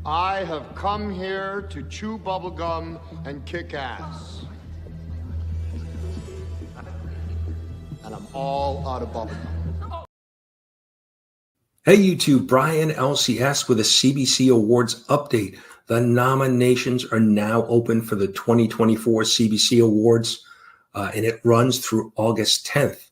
I have come here to chew bubblegum and kick ass. And I'm all out of bubblegum. Hey YouTube, Brian LCS with a CBC Awards update. The nominations are now open for the 2024 CBC Awards, and it runs through August 10th.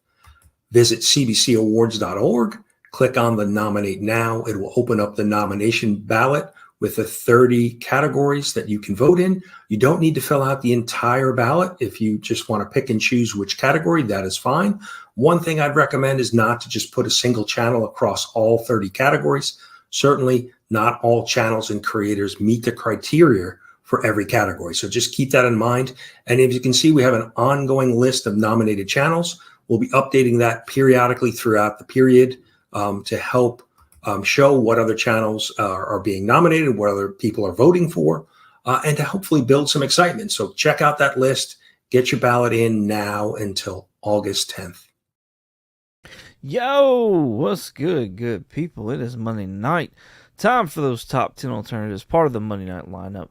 Visit cbcawards.org, click on the Nominate Now. It will open up the nomination ballot with the 30 categories that you can vote in. You don't need to fill out the entire ballot. If you just want to pick and choose which category, that is fine. One thing I'd recommend is not to just put a single channel across all 30 categories. Certainly not all channels and creators meet the criteria for every category. So just keep that in mind. And if you can see, we have an ongoing list of nominated channels. We'll be updating that periodically throughout the period to help show what other channels are being nominated, what other people are voting for, and to hopefully build some excitement. So check out that list. Get your ballot in now until August 10th. Yo, what's good, good people? It is Monday night. Time for those top 10 alternatives, part of the Monday night lineup.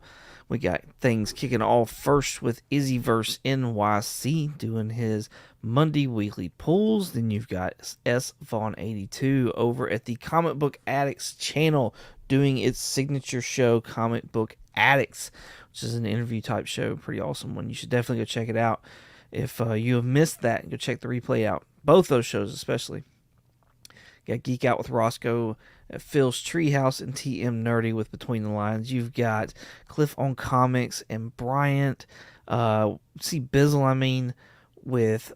We got things kicking off first with Izzyverse NYC doing his Monday weekly pulls. Then you've got S Vaughn 82 over at the Comic Book Addicts channel doing its signature show, Comic Book Addicts, which is an interview type show. Pretty awesome one. You should definitely go check it out. If you have missed that, go check the replay out. Both those shows especially. Got Geek Out with Roscoe at Phil's Treehouse and TM Nerdy with Between the Lines. You've got Cliff on Comics and Bryant. Bizzle, with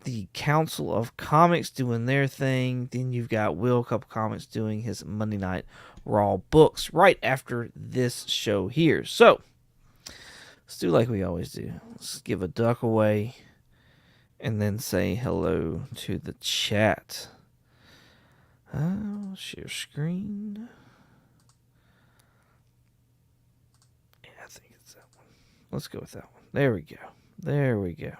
the Council of Comics doing their thing. Then you've got Will Couple Comics doing his Monday Night Raw books right after this show here. So, let's do like we always do. Let's give a duck away and then say hello to the chat. Share screen. Yeah, I think it's that one. Let's go with that one. There we go. There we go.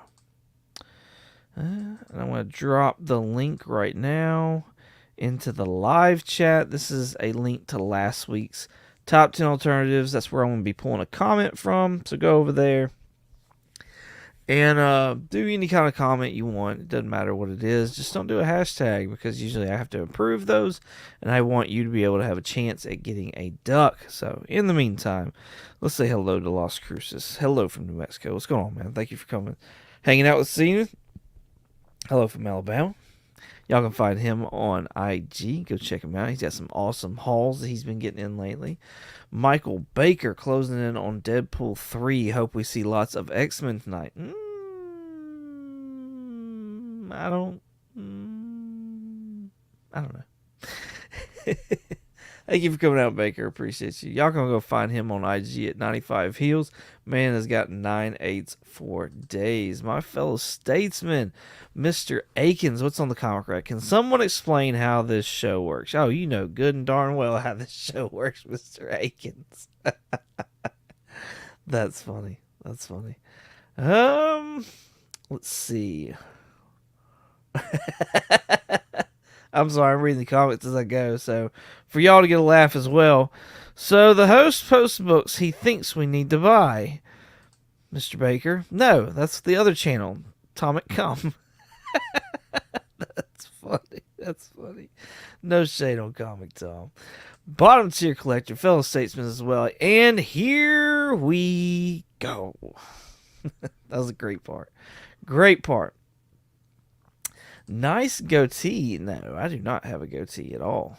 And I'm going to drop the link right now into the live chat. This is a link to last week's top 10 alternatives. That's where I'm going to be pulling a comment from. So go over there and do any kind of comment you want. It doesn't matter what it is. Just don't do a hashtag, because usually I have to approve those, and I want you to be able to have a chance at getting a duck. So in the meantime, let's say hello to Las Cruces. Hello from New Mexico. What's going on, man? Thank you for coming. Hanging out with Cena. Hello from Alabama. Y'all can find him on IG. Go check him out. He's got some awesome hauls that he's been getting in lately. Michael Baker closing in on Deadpool 3. Hope we see lots of X-Men tonight. I don't know. Thank you for coming out, Baker. Appreciate you. Y'all can go find him on IG at 95 Heels. Man has got 9 8s for days. My fellow statesman, Mr. Akins, what's on the comic rack? Can someone explain how this show works? Oh, you know good and darn well how this show works, Mr. Akins. That's funny. That's funny. Let's see. I'm sorry, I'm reading the comments as I go, so for y'all to get a laugh as well. So the host posts books he thinks we need to buy. Mr. Baker, no, that's the other channel, Atomic Com. That's funny. That's funny. No shade on Comic Tom. Bottom tier collector, fellow statesman as well. And here we go. That was a great part. Great part. Nice goatee. No, I do not have a goatee at all.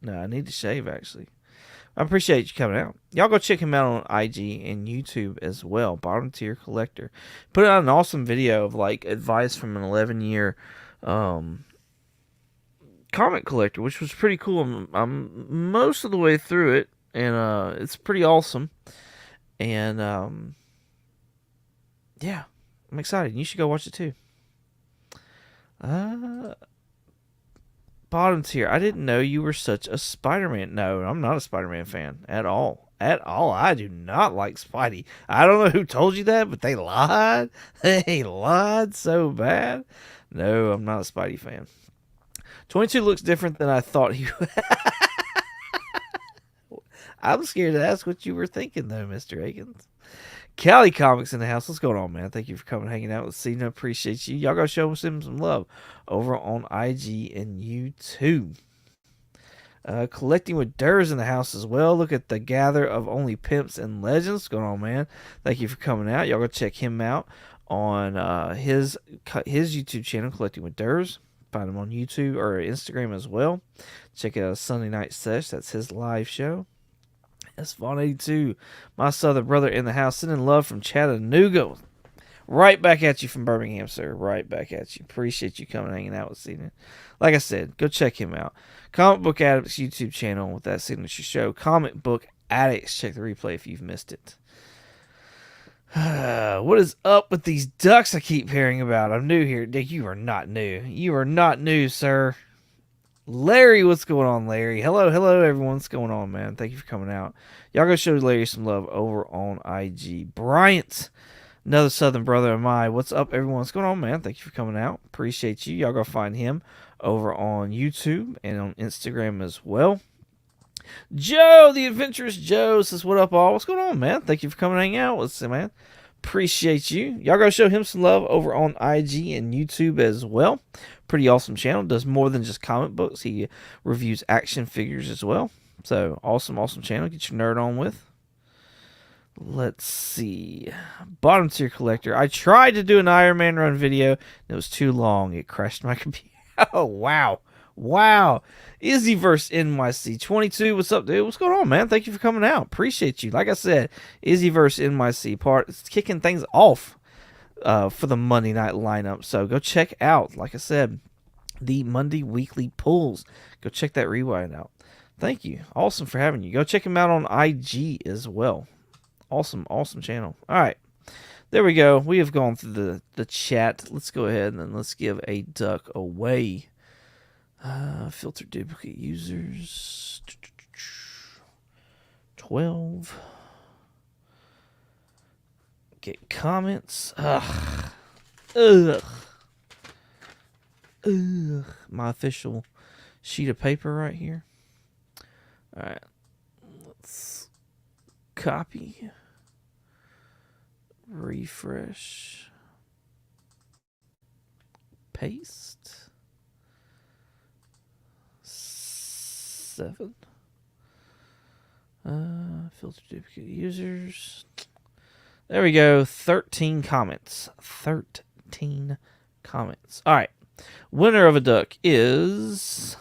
No, I need to shave, actually. I appreciate you coming out. Y'all go check him out on IG and YouTube as well. Bottom tier collector. Put out an awesome video of like advice from an 11-year comic collector, which was pretty cool. I'm most of the way through it, and it's pretty awesome. And yeah, I'm excited. You should go watch it too. Bottom tier. I didn't know you were such a Spider-Man. No, I'm not a Spider-Man fan at all. At all. I do not like Spidey. I don't know who told you that, but they lied. They lied so bad. No, I'm not a Spidey fan. 22 looks different than I thought he would. I'm scared to ask what you were thinking, though, Mr. Akins. Cali Comics in the house. What's going on, man? Thank you for coming, hanging out with Cena. Appreciate you. Y'all go show him some love over on IG and YouTube. Collecting with Durs in the house as well. Look at the gather of only pimps and legends. What's going on, man? Thank you for coming out. Y'all go check him out on his YouTube channel, Collecting with Durs. Find him on YouTube or Instagram as well. Check out Sunday Night Sesh. That's his live show. That's Vaughn 82, my southern brother in the house, sending love from Chattanooga. Right back at you from Birmingham, sir. Right back at you. Appreciate you coming and hanging out with Cena. Like I said, go check him out. Comic Book Addicts YouTube channel with that signature show. Comic Book Addicts. Check the replay if you've missed it. What is up with these ducks I keep hearing about? I'm new here. Dick, you are not new. You are not new, sir. Larry, what's going on, Larry? Hello, everyone. What's going on, man? Thank you for coming out. Y'all go show Larry some love over on IG. Bryant, another southern brother of mine. What's up, everyone? What's going on, man? Thank you for coming out. Appreciate you. Y'all go find him over on YouTube and on Instagram as well. Joe, the adventurous Joe, says, what up, all? What's going on, man? Thank you for coming and hanging out with us, man. Appreciate you. Y'all go show him some love over on IG and YouTube as well. Pretty awesome channel. Does more than just comic books. He reviews action figures as well. So, awesome channel. Get your nerd on with. Let's see. Bottom tier collector. I tried to do an Iron Man run video. It was too long. It crashed my computer. Oh, wow. Izzyverse NYC 22. What's up, dude? What's going on, man? Thank you for coming out. Appreciate you. Like I said, Izzyverse NYC part. It's kicking things off for the Monday night lineup. So go check out, like I said, the Monday weekly pulls. Go check that rewind out. Thank you. Awesome for having you. Go check him out on IG as well. Awesome channel. All right. There we go. We have gone through the chat. Let's go ahead and let's give a duck away. Filter duplicate users. 12. Get comments. Ugh. My official sheet of paper right here. All right. Let's copy. Refresh. Paste. 7. Filter duplicate users. There we go. 13 comments. 13 comments. All right. Winner of a duck is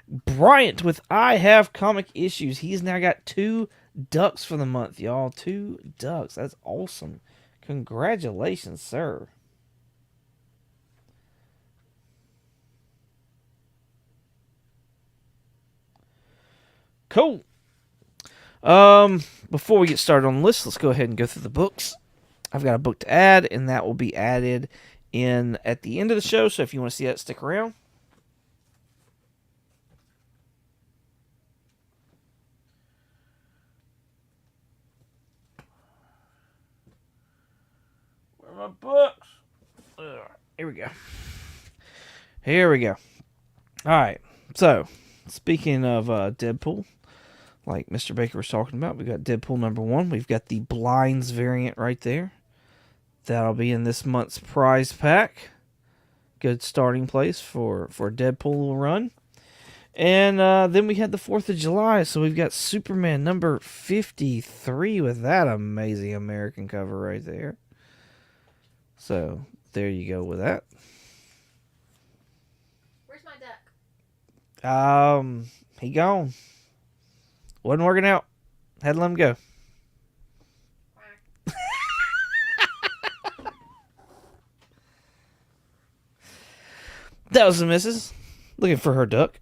Bryant with I Have Comic Issues. He's now got 2 ducks for the month, y'all. 2 ducks. That's awesome. Congratulations, sir. Cool. Before we get started on the list, let's go ahead and go through the books. I've got a book to add, and that will be added in at the end of the show. So if you want to see that, stick around. Where are my books? Here we go. Here we go. All right. So, speaking of Deadpool, like Mr. Baker was talking about, we got Deadpool #1. We've got the Blinds variant right there. That'll be in this month's prize pack. Good starting place for Deadpool run. And then we had the 4th of July, so we've got Superman number 53 with that amazing American cover right there. So there you go with that. Where's my duck? He gone. Wasn't working out. Had to let him go. That was the missus looking for her duck.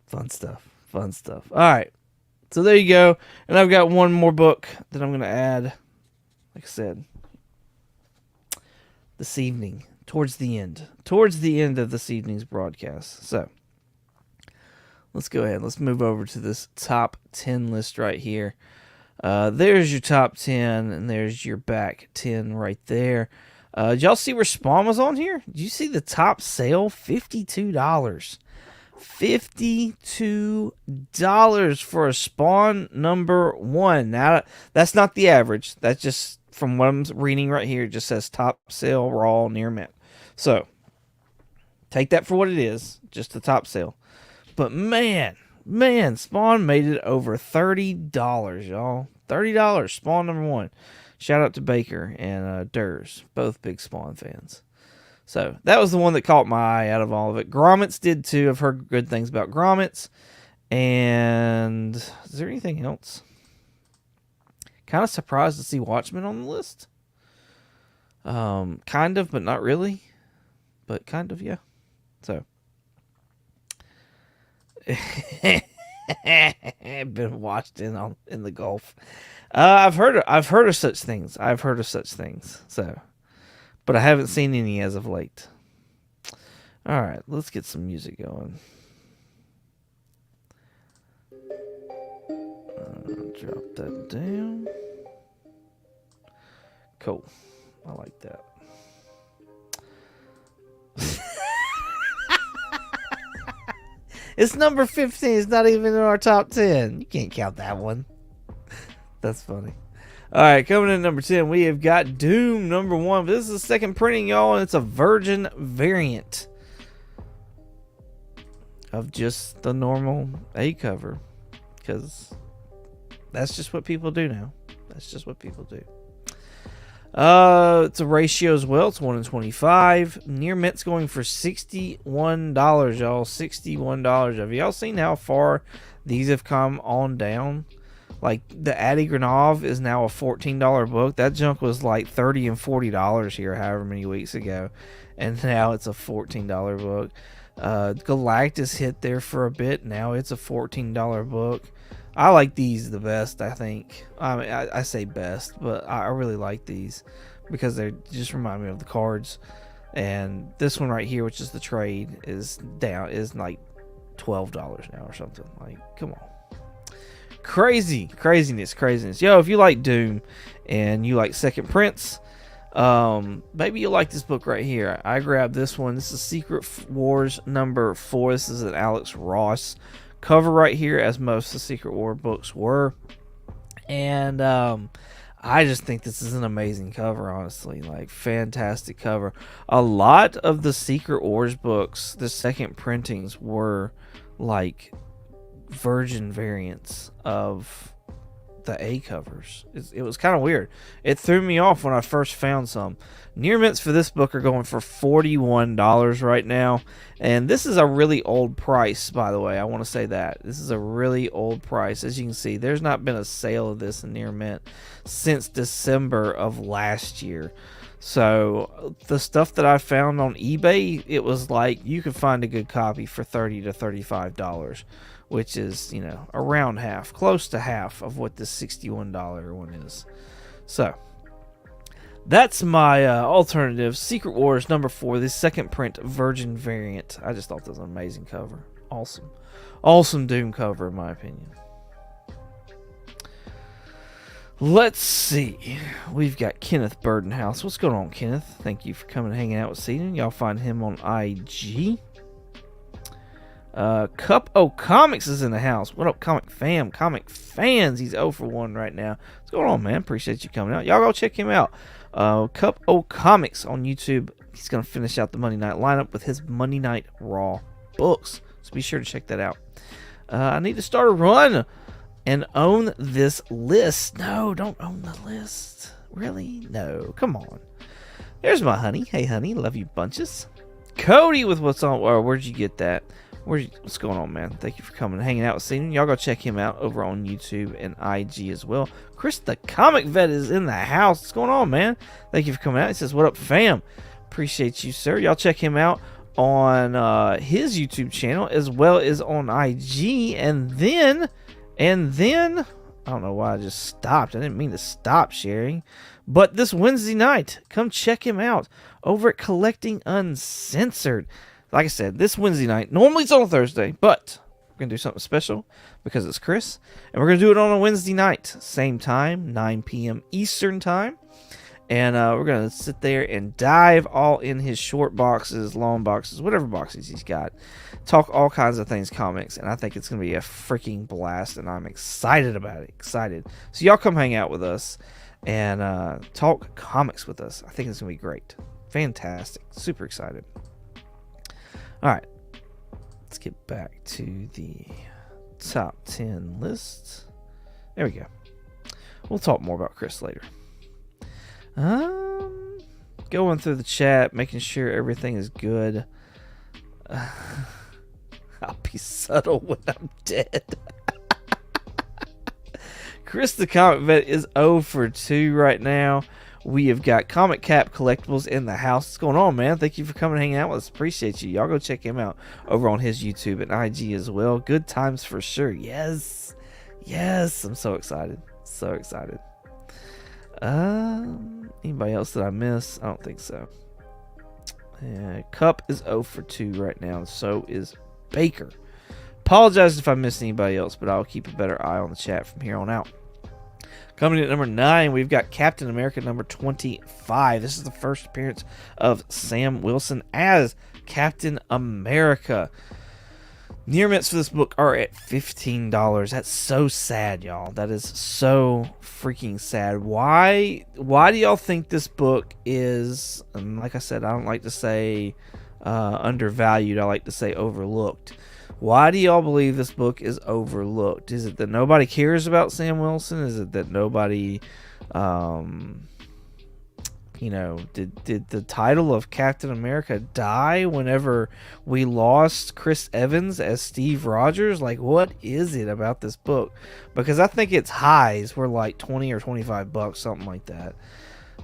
Fun stuff. All right. So there you go. And I've got one more book that I'm going to add, like I said, this evening, towards the end of this evening's broadcast. So let's go ahead. Let's move over to this top 10 list right here. There's your top 10, and there's your back 10 right there. Did y'all see where Spawn was on here? Did you see the top sale? $52. $52 for a Spawn number 1. Now, that's not the average. That's just from what I'm reading right here. It just says top sale, raw, near mint. So, take that for what it is. Just the top sale. But man, Spawn made it over $30, y'all. $30, Spawn number 1. Shout out to Baker and Durs, both big Spawn fans. So that was the one that caught my eye out of all of it. Grommets did too. I've heard good things about Grommets. And is there anything else? Kind of surprised to see Watchmen on the list. Kind of, but not really. But kind of, yeah. So. Been watched in the Gulf. I've heard of such things. So, but I haven't seen any as of late. All right, let's get some music going. Drop that down. Cool. I like that. It's number 15. It's not even in our top 10. You can't count that one. That's funny. All right, coming in number 10, we have got Doom number 1. This is the second printing, y'all, and it's a Virgin variant of just the normal A cover, because that's just what people do now. It's a ratio as well. It's 1 in 25. Near mint's going for $61, y'all. $61. Have y'all seen how far these have come on down? Like, the Addy Granov is now a $14 book. That junk was like $30 and $40 here however many weeks ago. And now it's a $14 book. Galactus hit there for a bit. Now it's a $14 book. I like these the best, I think. I mean, I say best, but I really like these because they just remind me of the cards. And this one right here, which is the trade, is like $12 now or something. Like, come on. Craziness. Yo, if you like Doom and you like second prints, maybe you'll like this book right here. I grabbed this one. This is Secret Wars number 4. This is an Alex Ross cover right here, as most of the Secret War books were. And I just think this is an amazing cover, honestly. Like, fantastic cover. A lot of the Secret Wars books, the second printings, were like Virgin variants of the A covers. It was kind of weird. It threw me off when I first found some. Near mints for this book are going for $41 right now. And this is a really old price, by the way. I want to say that. This is a really old price. As you can see, there's not been a sale of this in near mint since December of last year. So the stuff that I found on eBay, it was like you could find a good copy for $30 to $35. Which is, around half, close to half of what this $61 one is. So, that's my alternative. Secret Wars number 4, the second print Virgin variant. I just thought that was an amazing cover. Awesome Doom cover, in my opinion. Let's see. We've got Kenneth Burdenhouse. What's going on, Kenneth? Thank you for coming and hanging out with Seaton. Y'all find him on IG. Cup O Comics is in the house. What up, comic fans? He's 0 for 1 right now. What's going on, man? Appreciate you coming out. Y'all go check him out. Cup O Comics on YouTube. He's gonna finish out the Monday night lineup with his Monday Night Raw books. So be sure to check that out. I need to start a run and own this list. No, don't own the list. Really? No. Come on. There's my honey. Hey, honey. Love you bunches. Cody with what's on. Where'd you get that? What's going on, man? Thank you for coming and hanging out with Seaton. Y'all go check him out over on YouTube and IG as well. Chris the Comic Vet is in the house. What's going on, man? Thank you for coming out. He says, what up, fam? Appreciate you, sir. Y'all check him out on his YouTube channel as well as on IG. And then, I don't know why I just stopped. I didn't mean to stop sharing. But this Wednesday night, come check him out over at Collecting Uncensored. Like I said, this Wednesday night, normally it's on a Thursday, but we're going to do something special because it's Chris. And we're going to do it on a Wednesday night, same time, 9 p.m. Eastern time. And we're going to sit there and dive all in his short boxes, long boxes, whatever boxes he's got. Talk all kinds of things comics. And I think it's going to be a freaking blast. And I'm excited about it. Excited. So y'all come hang out with us and talk comics with us. I think it's going to be great. Fantastic. Super excited. All right. Let's get back to the top 10 list. There we go. We'll talk more about Chris later. Going through the chat, making sure everything is good. I'll be subtle when I'm dead. Chris the Comic Vet is 0 for 2 right now. We have got Comic Cap Collectibles in the house. What's going on, man? Thank you for coming and hanging out with us. Appreciate you. Y'all go check him out over on his YouTube and IG as well. Good times for sure. Yes. Yes. I'm so excited. So excited. Anybody else that I miss? I don't think so. Cup is 0 for 2 right now. So is Baker. Apologize if I missed anybody else, but I'll keep a better eye on the chat from here on out. Coming in at number 9, we've got Captain America number 25. This is the first appearance of Sam Wilson as Captain America. Near mints for this book are at $15. That's so sad, y'all. That is so freaking sad. Why do y'all think this book is, and like I said, I don't like to say undervalued. I like to say overlooked. Why do y'all believe this book is overlooked? Is it that nobody cares about Sam Wilson? Is it that nobody, did the title of Captain America die whenever we lost Chris Evans as Steve Rogers? Like, what is it about this book? Because I think its highs were like 20 or 25 bucks, something like that.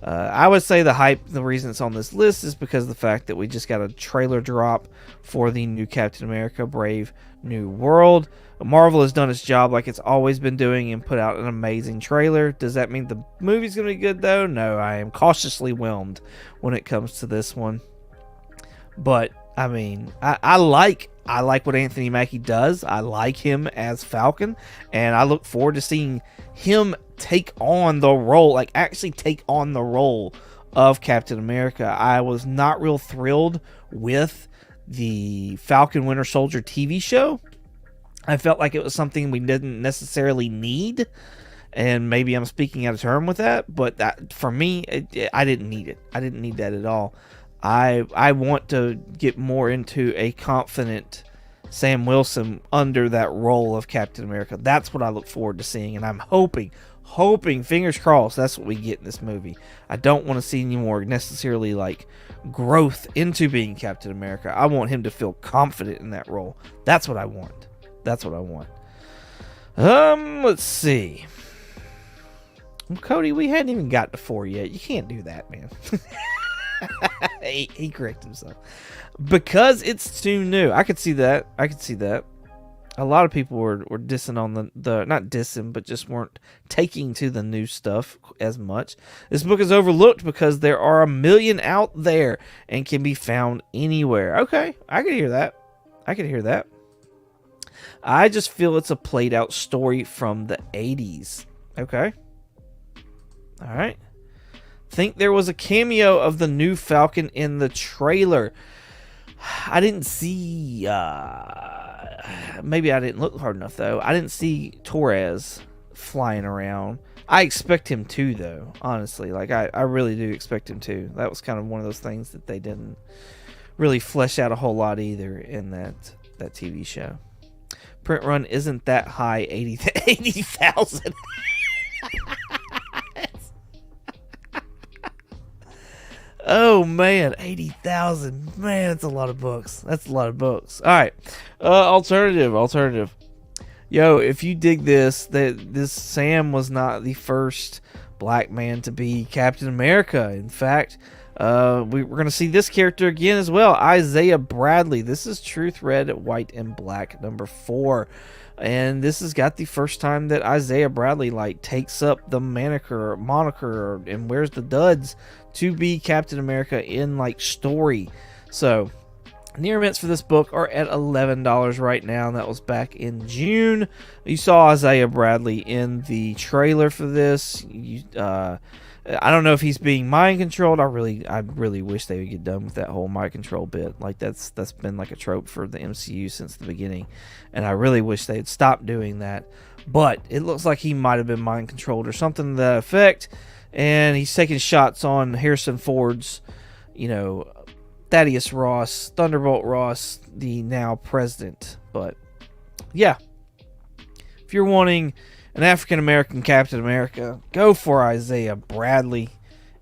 I would say the hype, the reason it's on this list is because of the fact that we just got a trailer drop for the new Captain America Brave New World. Marvel has done its job like it's always been doing and put out an amazing trailer. Does that mean the movie's going to be good, though? No, I am cautiously whelmed when it comes to this one. But, I mean, I like what Anthony Mackie does. I like him as Falcon, and I look forward to seeing him take on the role, like actually take on the role of Captain America. I was not real thrilled with the Falcon Winter Soldier TV show. I felt like it was something we didn't necessarily need, and maybe I'm speaking out of turn with that, but that for me, I didn't need it. I didn't need that at all. I want to get more into a confident Sam Wilson under that role of Captain America. That's what I look forward to seeing, and I'm hoping, fingers crossed, that's what we get in this movie. I don't want to see any more necessarily like growth into being Captain America. I want him to feel confident in that role. That's what I want. That's what I want. Let's see. Cody, we hadn't even got to 4 yet. You can't do that, man. he corrected himself. Because it's too new. I could see that. A lot of people were dissing on the not dissing, but just weren't taking to the new stuff as much. This book is overlooked because there are 1 million out there and can be found anywhere. Okay, I could hear that. I just feel it's a played out story from the 80s. Okay. All right. Think there was a cameo of the new Falcon in the trailer. I didn't see, maybe I didn't look hard enough, though. I didn't see Torres flying around. I expect him to, though, honestly. Like, I really do expect him to. That was kind of one of those things that they didn't really flesh out a whole lot either in that TV show. Print run isn't that high, 80,000. Oh, man, 80,000. Man, that's a lot of books. All right. Alternative. Yo, if you dig this Sam was not the first black man to be Captain America. In fact, we're going to see this character again as well. Isaiah Bradley. This is Truth Red, White, and Black number 4. And this has got the first time that Isaiah Bradley takes up the moniker and wears the duds to be Captain America in story. So near mints for this book are at $11 right now. That was back in June. You saw Isaiah Bradley in the trailer for this. I don't know if he's being mind controlled. I really wish they would get done with that whole mind control bit. Like that's been like a trope for the MCU since the beginning, and I really wish they'd stop doing that. But it looks like he might have been mind controlled or something to that effect, and he's taking shots on Harrison Ford's, Thaddeus Ross, Thunderbolt Ross, the now president. But yeah, if you're wanting an African-American Captain America, go for Isaiah Bradley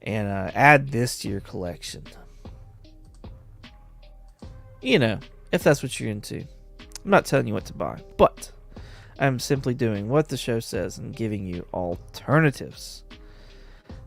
and add this to your collection. If that's what you're into. I'm not telling you what to buy, but I'm simply doing what the show says and giving you alternatives.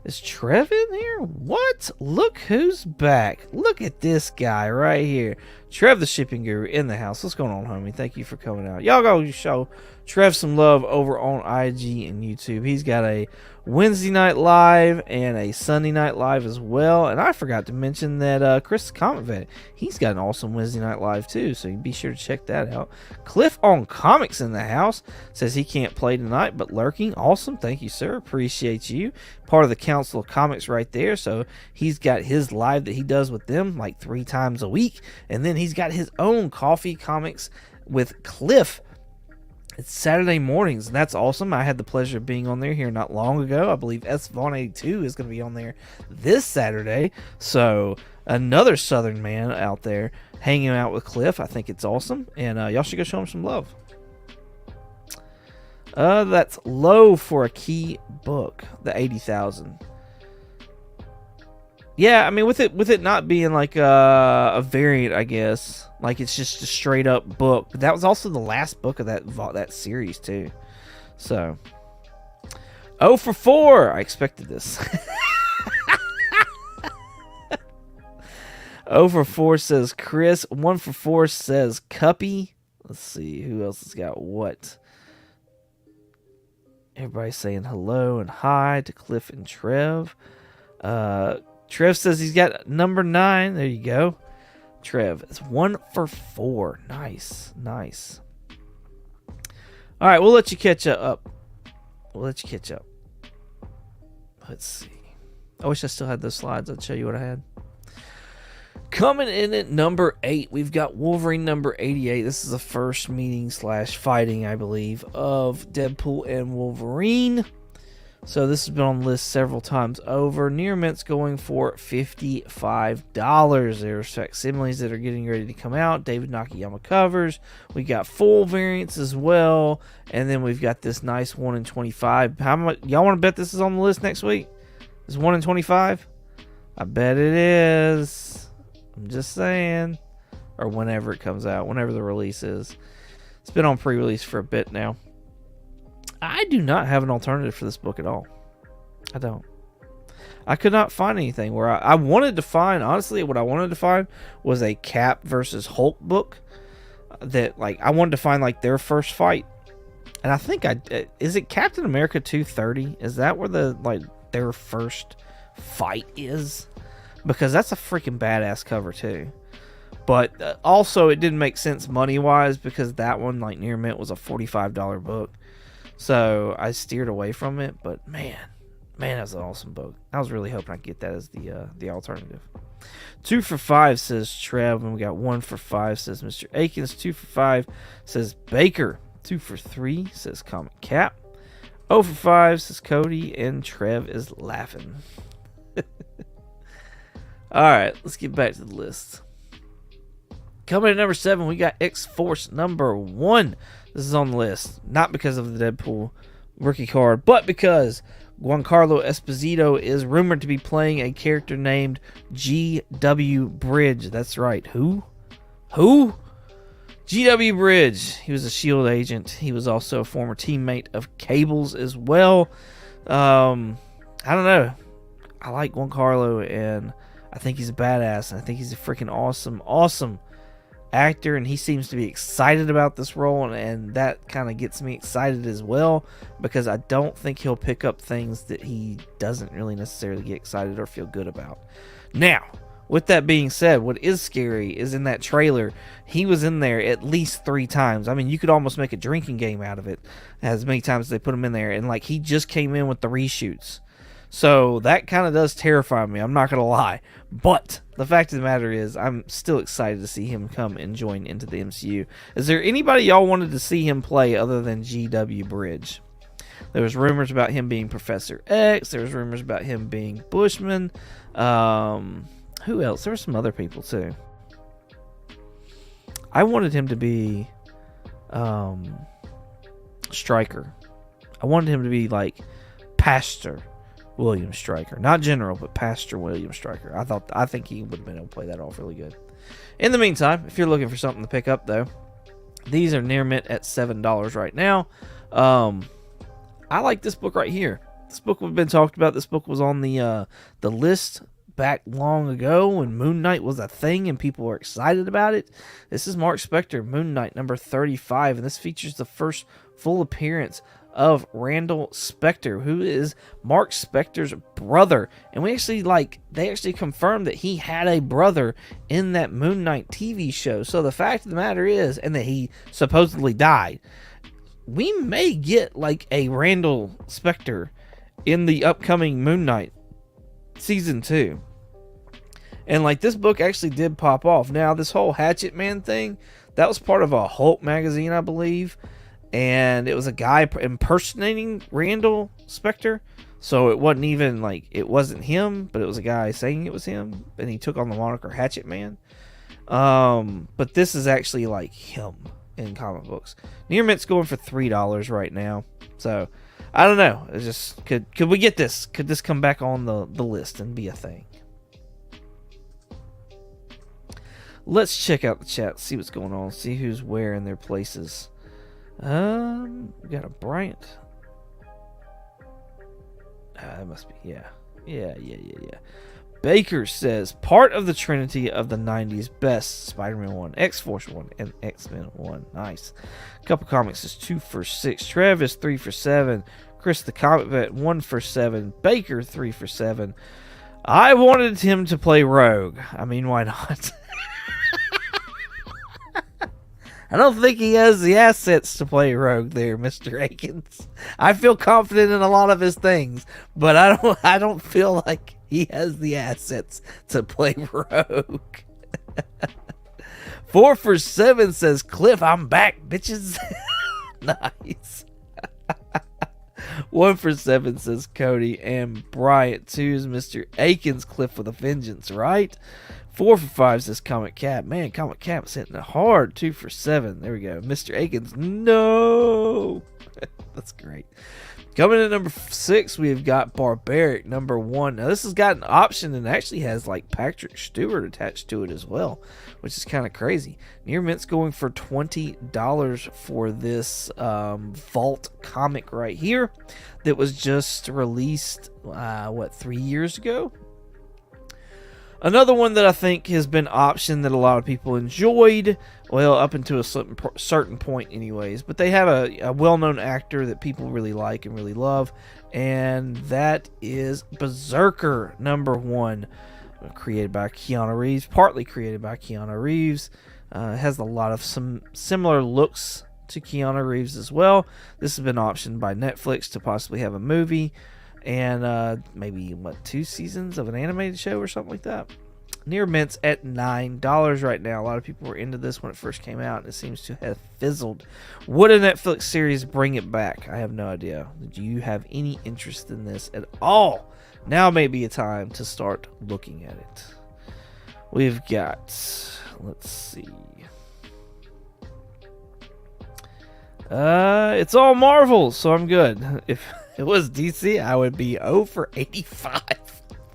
Is Trev in here? What? Look who's back. Look at this guy right here. Trev the Shipping Guru in the house. What's going on, homie? Thank you for coming out. Y'all go show Trev some love over on IG and YouTube. He's got a Wednesday night live and a Sunday night live as well. And I forgot to mention that Chris Comic Vet, he's got an awesome Wednesday night live too. So you be sure to check that out. Cliff on Comics in the house says he can't play tonight, but lurking. Awesome. Thank you, sir. Appreciate you. Part of the Council of Comics right there. So he's got his live that he does with them like 3 times a week. And then he's got his own Coffee Comics with Cliff. It's Saturday mornings, and that's awesome. I had the pleasure of being on there here not long ago. I believe S. Vaughn 82 is going to be on there this Saturday. So another Southern man out there hanging out with Cliff. I think it's awesome, and y'all should go show him some love. That's low for a key book, the 80,000. Yeah, I mean, with it not being like a variant, I guess, like it's just a straight up book. But that was also the last book of that series too. So, 0 for 4. I expected this. 0 for 4 says Chris. 1 for 4 says Cuppy. Let's see who else has got what. Everybody's saying hello and hi to Cliff and Trev. Trev says he's got number 9. There you go. Trev, it's 1 for 4. Nice. All right, we'll let you catch up. Let's see. I wish I still had those slides. I'd show you what I had. Coming in at number 8, we've got Wolverine number 88. This is the first meeting / fighting, I believe, of Deadpool and Wolverine. So this has been on the list several times over. Near Mint's going for $55. There's facsimiles that are getting ready to come out. David Nakayama covers. We got full variants as well. And then we've got this nice 1 in 25. How much y'all want to bet this is on the list next week? Is 1 in 25? I bet it is. I'm just saying. Or whenever it comes out. Whenever the release is. It's been on pre-release for a bit now. I do not have an alternative for this book at all. I don't. I could not find anything where I wanted to find, honestly, what I wanted to find was a Cap versus Hulk book that, like, I wanted to find, like, their first fight. And I think is it Captain America 230? Is that where their first fight is? Because that's a freaking badass cover, too. But also, it didn't make sense money-wise because that one, like, Near Mint was a $45 book. So I steered away from it, but man, that's an awesome book. I was really hoping I'd get that as the alternative. 2 for 5 says Trev, and we got 1 for 5 says Mr. Akins. 2 for 5 says Baker. 2 for 3 says Comic Cap. 0 for 5 says Cody, and Trev is laughing. All right, let's get back to the list. Coming at number 7, we got X-Force number 1. This is on the list, not because of the Deadpool rookie card, but because Giancarlo Esposito is rumored to be playing a character named G.W. Bridge. That's right. Who? G.W. Bridge. He was a S.H.I.E.L.D. agent. He was also a former teammate of Cable's as well. I don't know. I like Giancarlo, and I think he's a badass, and I think he's a freaking awesome actor, and he seems to be excited about this role, and that kind of gets me excited as well, because I don't think he'll pick up things that he doesn't really necessarily get excited or feel good about. Now, with that being said, what is scary is in that trailer, he was in there at least 3 times. I mean, you could almost make a drinking game out of it as many times as they put him in there, and like he just came in with the reshoots. So that kind of does terrify me. I'm not going to lie. But the fact of the matter is, I'm still excited to see him come and join into the MCU. Is there anybody y'all wanted to see him play other than G.W. Bridge? There was rumors about him being Professor X. There was rumors about him being Bushman. Who else? There were some other people too. I wanted him to be Stryker. I wanted him to be like Pastor William Stryker. Not General, but Pastor William Stryker. I think he would have been able to play that off really good. In the meantime, if you're looking for something to pick up though, these are near mint at $7 right now. I like this book right here. This book we've been talked about. This book was on the list back long ago when Moon Knight was a thing and people were excited about it. This is Mark Spector, Moon Knight number 35, and this features the first full appearance of Randall Spector, who is Mark Spector's brother. And they actually confirmed that he had a brother in that Moon Knight TV show. So the fact of the matter is, and that he supposedly died, we may get like a Randall Spector in the upcoming Moon Knight season 2. And like this book actually did pop off. Now this whole Hatchet Man thing, that was part of a Hulk magazine, I believe. And it was a guy impersonating Randall Spector. So it wasn't even like, it wasn't him, but it was a guy saying it was him. And he took on the moniker Hatchet Man. But this is actually like him in comic books. Near Mint's going for $3 right now. So I don't know. It's just could we get this? Could this come back on the list and be a thing? Let's check out the chat, see what's going on, see who's where in their places. We got a Bryant. That must be, yeah. Baker says, part of the trinity of the 90s best, Spider-Man 1, X-Force 1, and X-Men 1. Nice. Couple Comics is 2 for 6. Travis, 3 for 7. Chris the Comic Vet, 1 for 7. Baker, 3 for 7. I wanted him to play Rogue. I mean, why not? I don't think he has the assets to play Rogue there, Mr. Akins. I feel confident in a lot of his things, but I don't feel like he has the assets to play Rogue. 4 for 7 says, Cliff, I'm back, bitches. Nice. 1 for 7 says Cody, and Bryant 2 is Mr. Akins, Cliff with a vengeance, right? 4 for 5 says Comic Cap. Man, Comic Cap's hitting it hard. 2 for 7. There we go. Mr. Akins, no. That's great. Coming in number 6, we've got Barbaric, number 1. Now, this has got an option and actually has like Patrick Stewart attached to it as well, which is kind of crazy. Near Mint's going for $20 for this Vault comic right here that was just released, 3 years ago? Another one that I think has been optioned that a lot of people enjoyed, well, up until a certain point anyways, but they have a well-known actor that people really like and really love, and that is Berserker number 1, created by Keanu Reeves, partly created by Keanu Reeves. It has a lot of some similar looks to Keanu Reeves as well. This has been optioned by Netflix to possibly have a movie. And maybe 2 seasons of an animated show or something like that. Near Mint's at $9 right now. A lot of people were into this when it first came out, and it seems to have fizzled. Would a Netflix series bring it back? I have no idea. Do you have any interest in this at all? Now may be a time to start looking at it. We've got, let's see. It's all Marvel, so I'm good. If it was DC, I would be 0 for 85.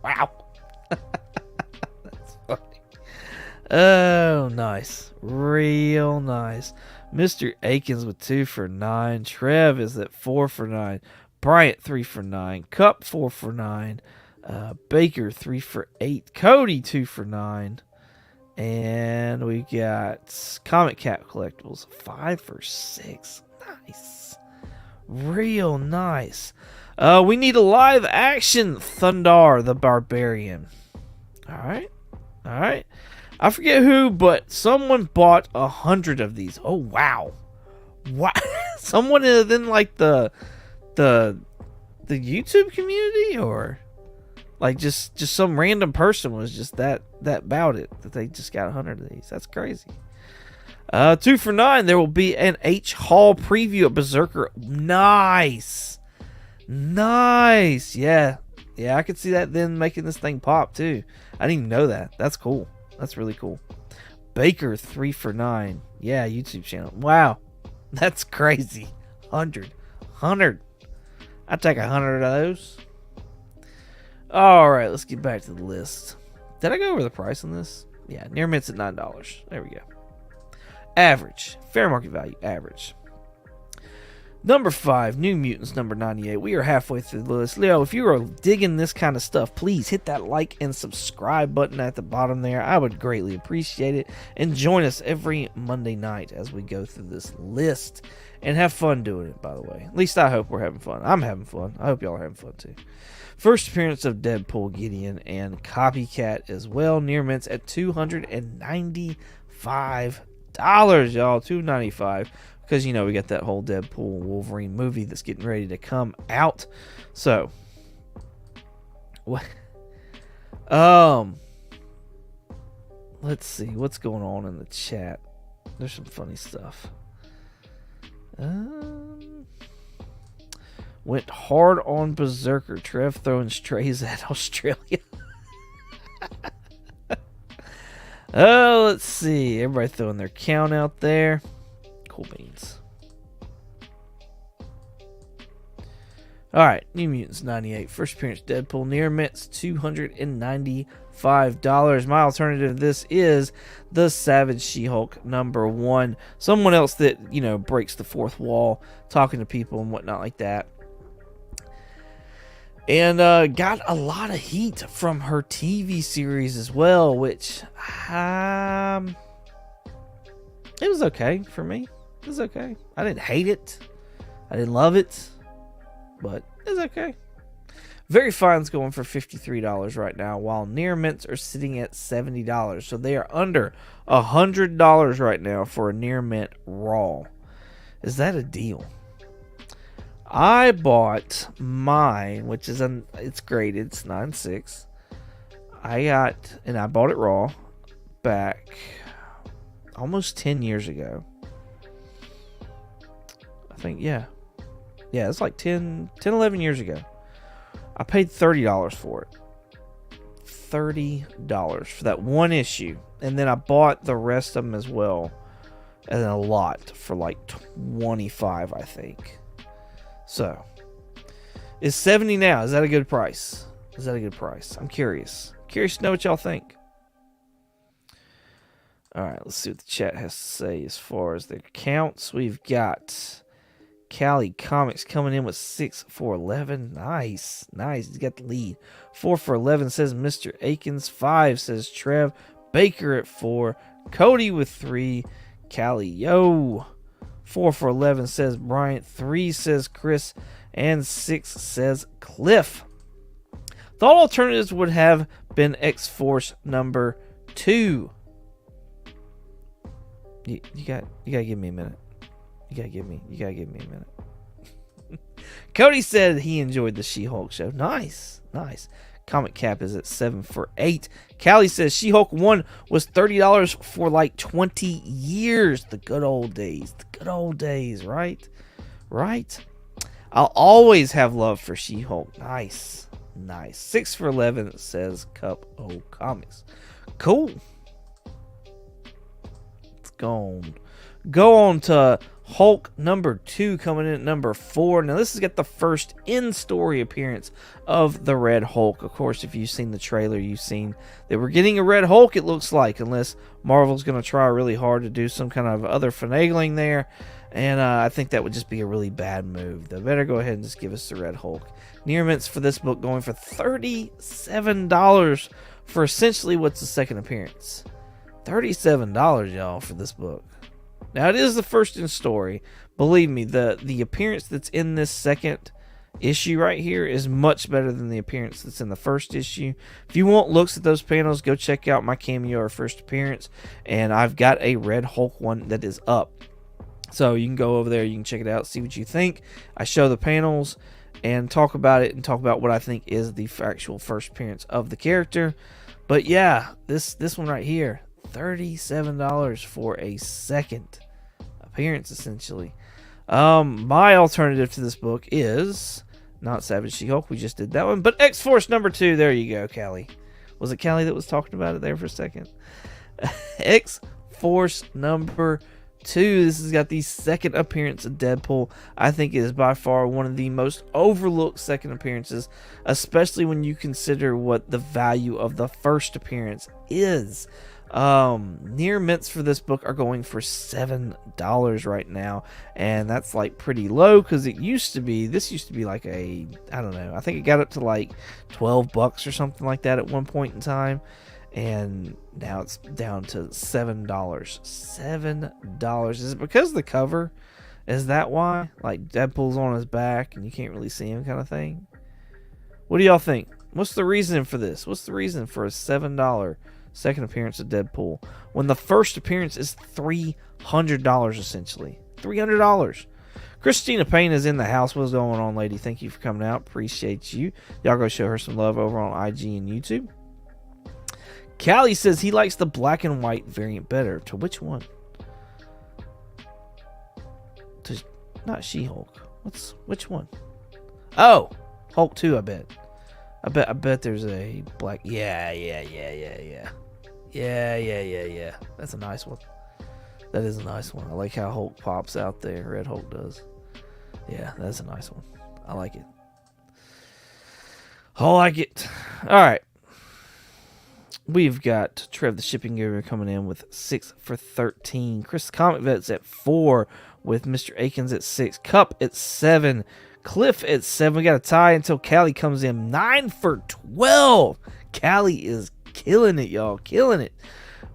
Wow. That's funny. Oh, nice. Real nice. Mr. Akins with 2 for 9. Trev is at 4 for 9. Bryant 3 for 9. Cup 4 for 9. Baker 3 for 8. Cody 2 for 9. And we got Comic Cap Collectibles 5 for 6. Nice. Real nice. We need a live action Thundar the Barbarian. Alright. I forget who, but someone bought 100 of these. Oh, wow. Wow. Someone in like the YouTube community, or Like just some random person was just that about it that they just got 100 of these. That's crazy. 2 for $9. There will be an H Hall preview of Berserker. Nice. Yeah, I could see that then making this thing pop too. I didn't even know that. That's cool. That's really cool. Baker 3 for $9. Yeah, YouTube channel. Wow, that's crazy. 100. I'd take 100 of those. All right, let's get back to the list. Did I go over the price on this? Yeah, near mint's at $9. There we go. Average. Fair market value. Average. Number 5, New Mutants, number 98. We are halfway through the list. Leo, if you are digging this kind of stuff, please hit that like and subscribe button at the bottom there. I would greatly appreciate it. And join us every Monday night as we go through this list. And have fun doing it, by the way. At least I hope we're having fun. I'm having fun. I hope y'all are having fun, too. First appearance of Deadpool, Gideon, and Copycat as well. Near mints at $295, y'all. $295. Because, you know, we got that whole Deadpool Wolverine movie that's getting ready to come out. So, what? Let's see. What's going on in the chat? There's some funny stuff. Went hard on Berserker. Trev throwing strays at Australia. Oh, let's see. Everybody throwing their count out there. Cool beans. Alright, New Mutants 98. First appearance Deadpool. Near mints $295. My alternative to this is the Savage She-Hulk number 1. Someone else that, you know, breaks the fourth wall, talking to people and whatnot like that. And got a lot of heat from her TV series as well, which it was okay for me. It was okay. I didn't hate it. I didn't love it. But it was okay. Very Fine's going for $53 right now, while Near Mints are sitting at $70. So they are under $100 right now for a Near Mint Raw. Is that a deal? I bought mine, which is it's graded. It's 9.6. I bought it raw back almost 10 years ago. I think, yeah, it's like 11 years ago. I paid $30 for it. $30 for that one issue. And then I bought the rest of them as well, and a lot for like $25, I think. So, is 70 now? Is that a good price? I'm curious. Curious to know what y'all think. Alright, let's see what the chat has to say as far as the counts. We've got Cali Comics coming in with 6 for 11. Nice. He's got the lead. 4 for 11 says Mr. Akins. 5 says Trev. Baker at 4. Cody with 3. Cali, yo. 4 for 11 says Bryant. 3 says Chris. And 6 says Cliff. Thought alternatives would have been X-Force number 2. You gotta give me a minute. You gotta give me a minute. Cody said he enjoyed the She-Hulk show. Nice. Comic Cap is at 7 for 8. Callie says She-Hulk 1 was $30 for like 20 years. The good old days, right? I'll always have love for She-Hulk. Nice. 6 for 11 says Cup O Comics. Cool. Let's go on to Hulk number 2 coming in at number 4. Now this has got the first in-story appearance of the Red Hulk. Of course, if you've seen the trailer, you've seen that we're getting a Red Hulk, it looks like, unless Marvel's going to try really hard to do some kind of other finagling there. And I think that would just be a really bad move. They better go ahead and just give us the Red Hulk. Near mints for this book going for $37 for essentially what's the second appearance. $37, y'all, for this book. Now, it is the first in story. Believe me, the appearance that's in this second issue right here is much better than the appearance that's in the first issue. If you want looks at those panels, go check out my cameo or first appearance. And I've got a Red Hulk one that is up. So you can go over there, you can check it out, see what you think. I show the panels, and talk about it and talk about what I think is the actual first appearance of the character. But yeah, this one right here, $37 for a second appearance, essentially. My alternative to this book is not Savage She-Hulk. We just did that one, but X-Force number 2. There you go, Callie. Was it Callie that was talking about it there for a second? X-Force number 2. This has got the second appearance of Deadpool. I think it is by far one of the most overlooked second appearances, especially when you consider what the value of the first appearance is. Near mints for this book are going for $7 right now, and that's like pretty low because this used to be like I don't know, I think it got up to like $12 or something like that at one point in time, and now it's down to $7. $7. Is it because of the cover? Is that why? Like Deadpool's on his back and you can't really see him kind of thing? What do y'all think? What's the reason for this? What's the reason for a $7 second appearance of Deadpool when the first appearance is $300 essentially? $300. Christina Payne is in the house. What's going on, lady? Thank you for coming out. Appreciate you. Y'all go show her some love over on IG and YouTube. Callie says he likes the black and white variant better. To which one? To not She-Hulk. Which one? Oh, Hulk 2, I bet. I bet there's a black. Yeah. That's a nice one. That is a nice one. I like how Hulk pops out there. Red Hulk does. Yeah, that's a nice one. I like it. I like it. All right. We've got Trev the Shipping Guru coming in with 6 for 13. Chris the Comic Vet's at 4 with Mr. Akins at 6. Cup at 7. Cliff at 7. We got a tie until Callie comes in. 9 for 12. Callie is killing it, y'all. Killing it.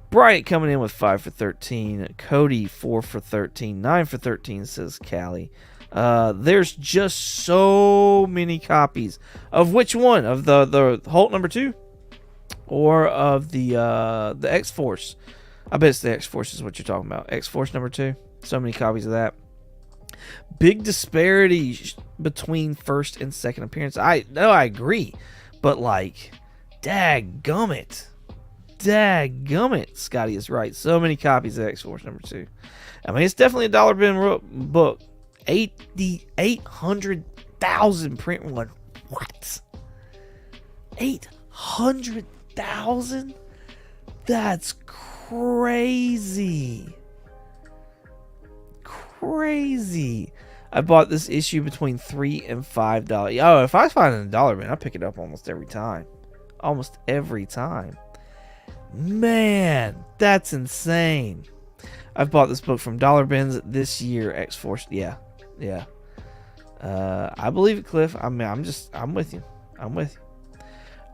Bryant coming in with 5 for 13. Cody 4 for 13. 9 for 13 says Callie. There's just so many copies of which one? Of the Hulk number 2? Or of the X-Force? I bet it's the X-Force is what you're talking about. X-Force number 2. So many copies of that. Big disparity between first and second appearance. I agree. But like, dadgummit. Scotty is right. So many copies of X-Force number 2. I mean, it's definitely a dollar bin book. 800,000 print run. What? 800,000? That's crazy. I bought this issue between $3 and $5. Oh, if I find it in a dollar bin, I pick it up almost every time. Man, that's insane. I've bought this book from dollar bins this year. X-Force, yeah. I believe it, Cliff. I mean, I'm with you.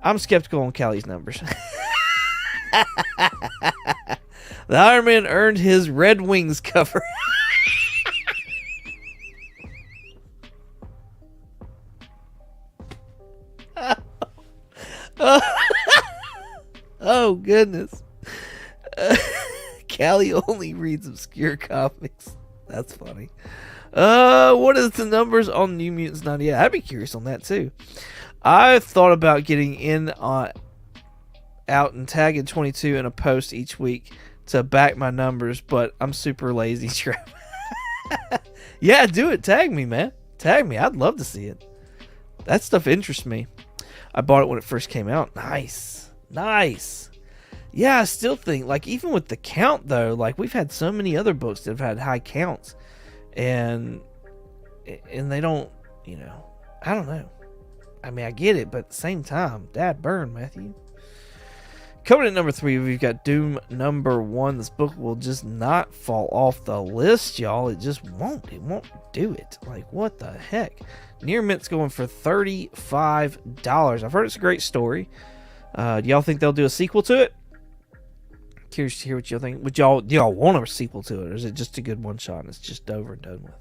I'm skeptical on Callie's numbers. The Iron Man earned his Red Wings cover. Oh, goodness. Callie only reads obscure comics. That's funny. What is the numbers on New Mutants 98? I'd be curious on that, too. I thought about getting in out and tagging 22 in a post each week to back my numbers, but I'm super lazy, Trev. Yeah, do it. Tag me, man. Tag me. I'd love to see it. That stuff interests me. I bought it when it first came out. Nice. Yeah, I still think, like, even with the count, though, like, we've had so many other books that have had high counts, and they don't, I don't know. I mean, I get it, but at the same time, dad burn, Matthew. Coming at number 3, we've got Doom number 1. This book will just not fall off the list, y'all. It just won't. It won't do it. Like, what the heck? Near Mint's going for $35. I've heard it's a great story. Do y'all think they'll do a sequel to it? Curious to hear what y'all think. Do y'all want a sequel to it, or is it just a good one-shot and it's just over and done with?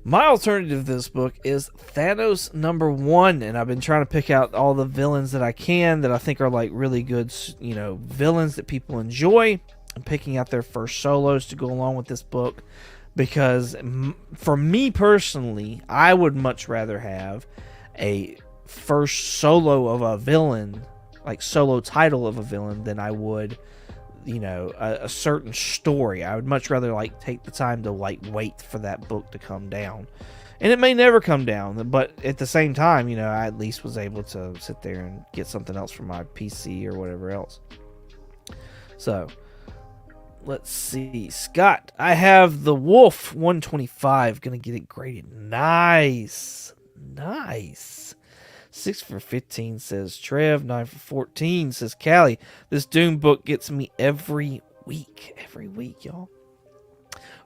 My alternative to this book is Thanos number 1, and I've been trying to pick out all the villains that I can that I think are like really good, villains that people enjoy. I'm picking out their first solos to go along with this book. because for me personally, I would much rather have a first solo of a villain, like solo title of a villain, than I would, a certain story. I would much rather like take the time to like wait for that book to come down. And it may never come down, but at the same time, I at least was able to sit there and get something else from my PC or whatever else. So, let's see. Scott, I have the Wolf 125. Gonna get it graded. Nice. 6 for 15, says Trev. 9 for 14, says Callie. This Doom book gets me every week. Every week, y'all.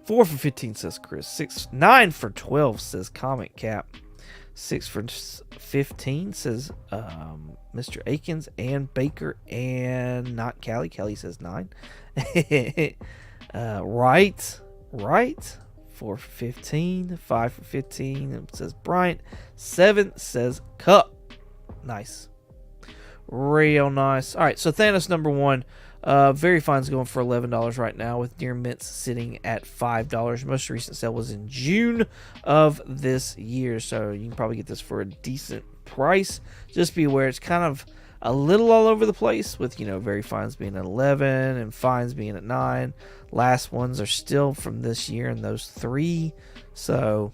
4 for 15, says Chris. 9 for 12, says Comic Cap. 6 for 15, says Mr. Akins and Baker and not Callie. Callie says 9. Right. 4 for 15. 5 for 15, it says Bryant. 7 says Cup. Nice. Real nice. All right, so Thanos number 1. Very Fine's going for $11 right now, with Near Mints sitting at $5. Most recent sale was in June of this year, so you can probably get this for a decent price. Just be aware it's kind of a little all over the place, with Very Fines being at 11 and Fines being at 9. Last ones are still from this year, and those 3. So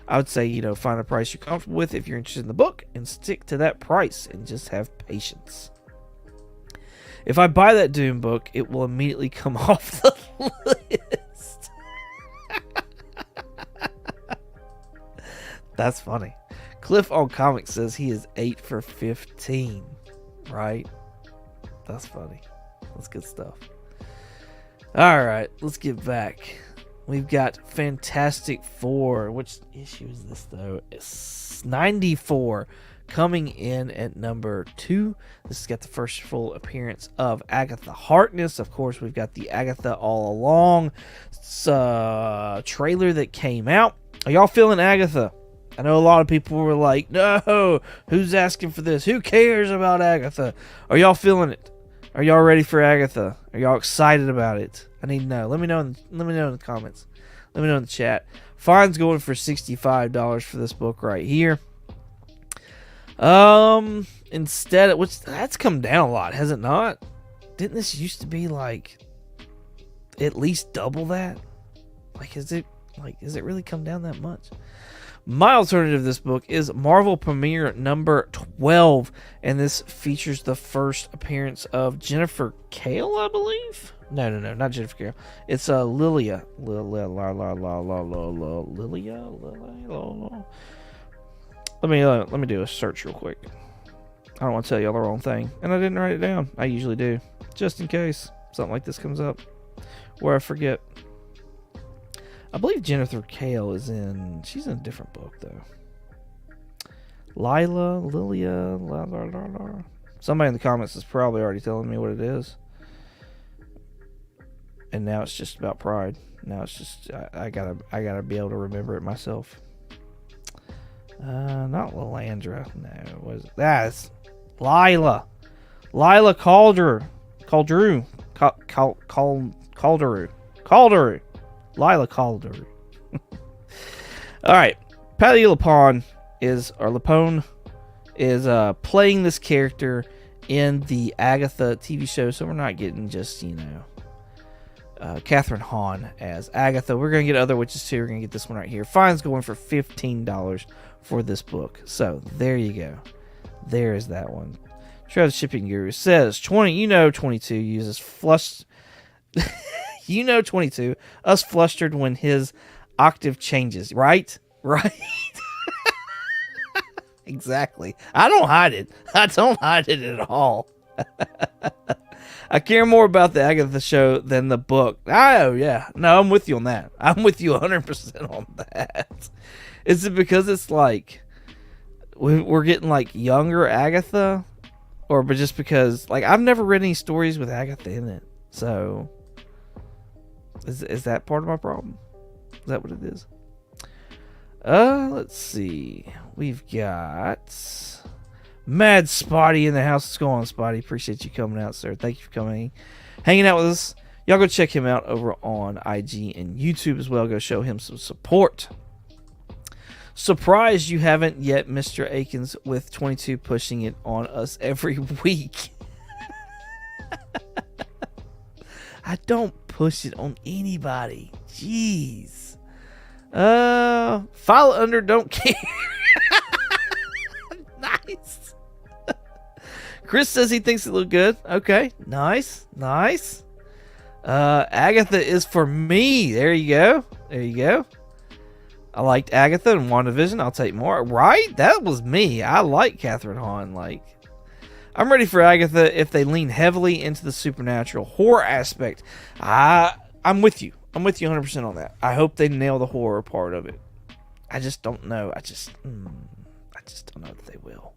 I would say find a price you're comfortable with if you're interested in the book, and stick to that price and just have patience. If I buy that Doom book, it will immediately come off the list. That's funny. Cliff on Comics says he is 8 for 15. Right? That's funny. That's good stuff. Alright, let's get back. We've got Fantastic Four. Which issue is this, though? It's 94. Coming in at number 2. This has got the first full appearance of Agatha Harkness. Of course, we've got the Agatha All Along trailer that came out. Are y'all feeling Agatha? I know a lot of people were like, no, who's asking for this? Who cares about Agatha? Are y'all feeling it? Are y'all ready for Agatha? Are y'all excited about it? I need to know. Let me know in the comments. Let me know in the chat. Fine's going for $65 for this book right here. Instead, which that's come down a lot, has it not? Didn't this used to be like at least double that? Is it really come down that much? My alternative to this book is Marvel Premiere number 12, and this features the first appearance of Jennifer Kale, I believe. No, not Jennifer Kale. It's Lilia. Lilia. Let me do a search real quick. I don't want to tell y'all the wrong thing, and I didn't write it down. I usually do, just in case something like this comes up where I forget. I believe Jennifer Kale she's in a different book though. Lilia. Somebody in the comments is probably already telling me what it is. And now it's just about Pride. Now it's just I gotta be able to remember it myself. Not Lilandra. No, that's Lila Calderu. Lila Calderu. All right, Patti LuPone is playing this character in the Agatha TV show, so we're not getting just Catherine Hahn as Agatha. We're gonna get other witches too. We're gonna get this one right here. Fine's going for $15 for this book. So there you go. There is that one. Trev Shipping Guru says 22 uses flush. 22 us flustered when his octave changes, right? Exactly. I don't hide it at all. I care more about the Agatha show than the book. Oh yeah, no, I'm with you on that. I'm with you 100% on that. Is it because it's like we're getting like younger Agatha, or but just because like I've never read any stories with Agatha in it, so is that part of my problem? Is that what it is? Let's see. We've got Mad Spotty in the house. What's going on, Spotty? Appreciate you coming out, sir. Thank you for coming, hanging out with us. Y'all go check him out over on IG and YouTube as well. Go show him some support. Surprised you haven't yet, Mr. Akins, with 22 pushing it on us every week. I don't push it on anybody. Jeez. File under, don't care. Nice. Chris says he thinks it looked good. Okay, nice. Agatha is for me. There you go. I liked Agatha and WandaVision. I'll take more. Right? That was me. I like Catherine Hahn. Like, I'm ready for Agatha if they lean heavily into the supernatural horror aspect. I'm with you. I'm with you 100% on that. I hope they nail the horror part of it. I just don't know. I just don't know if they will.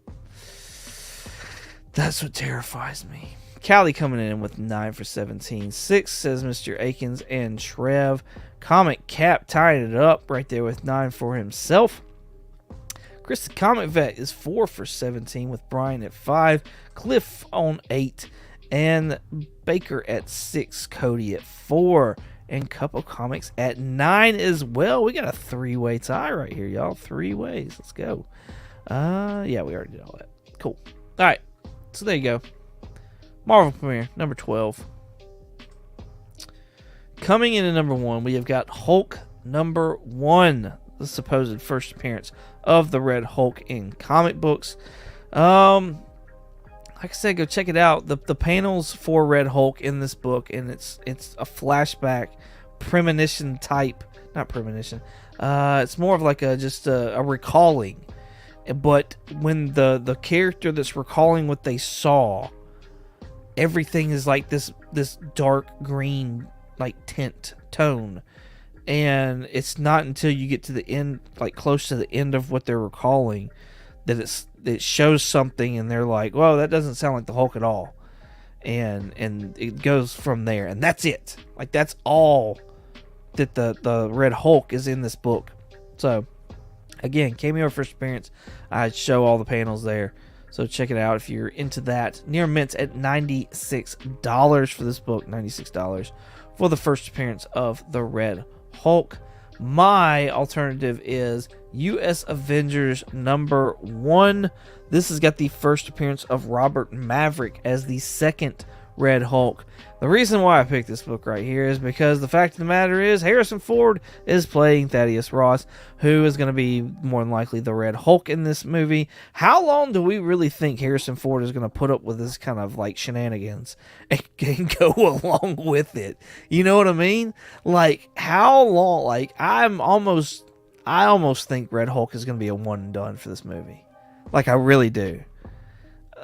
That's what terrifies me. Callie coming in with 9 for 17. 6 says Mr. Akins and Trev. Comic Cap tying it up right there with 9 for himself. Chris the Comic Vet is 4 for 17 with Brian at 5. Cliff on 8. And Baker at 6. Cody at 4. And Couple Comics at 9 as well. We got a 3-way tie right here, y'all. 3 ways. Let's go. Yeah, we already did all that. Cool. All right. So there you go. Marvel Premiere, number 12. Coming in at number 1, we have got Hulk number 1, the supposed first appearance of the Red Hulk in comic books. Like I said, go check it out. The panels for Red Hulk in this book, and it's a flashback, premonition type, not premonition. It's more of like a recalling. But when the character that's recalling what they saw, everything is like this dark green like tone, and it's not until you get to the end, like close to the end of what they're recalling, that it shows something, and they're like, "Whoa, that doesn't sound like the Hulk at all," and it goes from there, and that's it. Like that's all that the Red Hulk is in this book. So again, cameo first appearance. I show all the panels there. So check it out if you're into that. Near Mint's at $96 for this book. $96 for the first appearance of the Red Hulk. My alternative is U.S. Avengers number 1. This has got the first appearance of Robert Maverick as the second Red Hulk. The reason why I picked this book right here is because the fact of the matter is Harrison Ford is playing Thaddeus Ross, who is going to be more than likely the Red Hulk in this movie. How long do we really think Harrison Ford is going to put up with this kind of like shenanigans and go along with it? You know what I mean? Like how long? Like I almost think Red Hulk is going to be a one and done for this movie. Like I really do.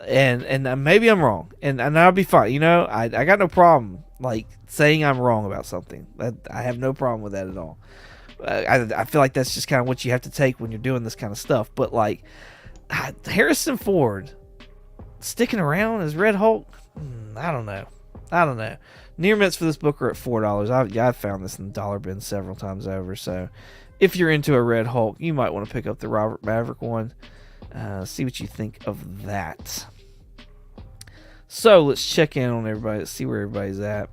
And maybe I'm wrong, and I'll be fine. You know, I got no problem like saying I'm wrong about something. I have no problem with that at all. I feel like that's just kind of what you have to take when you're doing this kind of stuff. But like Harrison Ford sticking around as Red Hulk, I don't know. Near mitts for this book are at $4. I've found this in the dollar bin several times over. So if you're into a Red Hulk, you might want to pick up the Robert Maverick one. See what you think of that. So let's check in on everybody. Let's see where everybody's at.